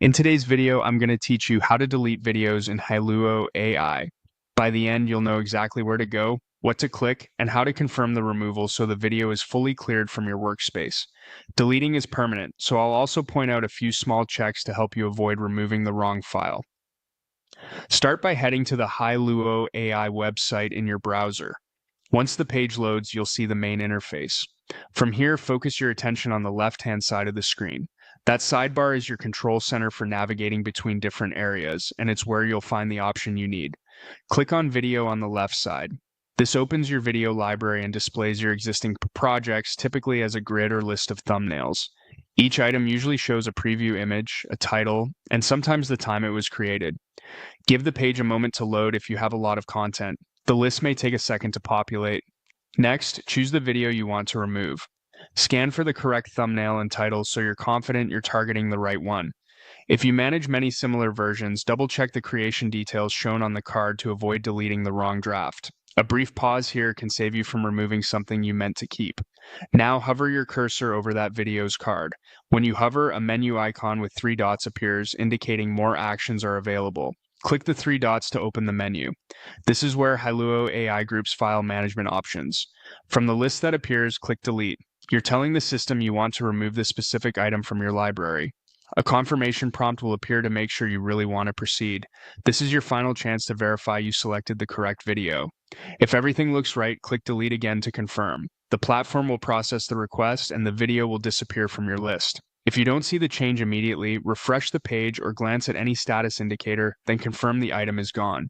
In today's video, I'm going to teach you how to delete videos in Hailuo AI. By the end, you'll know exactly where to go, what to click, and how to confirm the removal so the video is fully cleared from your workspace. Deleting is permanent, so I'll also point out a few small checks to help you avoid removing the wrong file. Start by heading to the Hailuo AI website in your browser. Once the page loads, you'll see the main interface. From here, focus your attention on the left-hand side of the screen. That sidebar is your control center for navigating between different areas, and it's where you'll find the option you need. Click on Video on the left side. This opens your video library and displays your existing projects, typically as a grid or list of thumbnails. Each item usually shows a preview image, a title, and sometimes the time it was created. Give the page a moment to load if you have a lot of content. The list may take a second to populate. Next, choose the video you want to remove. Scan for the correct thumbnail and title so you're confident you're targeting the right one. If you manage many similar versions, double-check the creation details shown on the card to avoid deleting the wrong draft. A brief pause here can save you from removing something you meant to keep. Now hover your cursor over that video's card. When you hover, a menu icon with 3 dots appears, indicating more actions are available. Click the 3 dots to open the menu. This is where Hailuo AI groups file management options. From the list that appears, click Delete. You're telling the system you want to remove the specific item from your library. A confirmation prompt will appear to make sure you really want to proceed. This is your final chance to verify you selected the correct video. If everything looks right, click Delete again to confirm. The platform will process the request and the video will disappear from your list. If you don't see the change immediately, refresh the page or glance at any status indicator, then confirm the item is gone.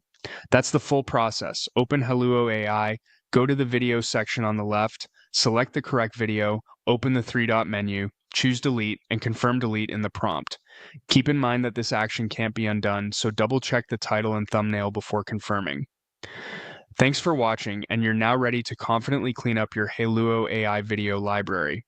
That's the full process. Open Hailuo AI, go to the video section on the left, select the correct video, open the 3-dot menu, choose Delete, and confirm Delete in the prompt. Keep in mind that this action can't be undone, so double-check the title and thumbnail before confirming. Thanks for watching, and you're now ready to confidently clean up your Hailuo AI video library.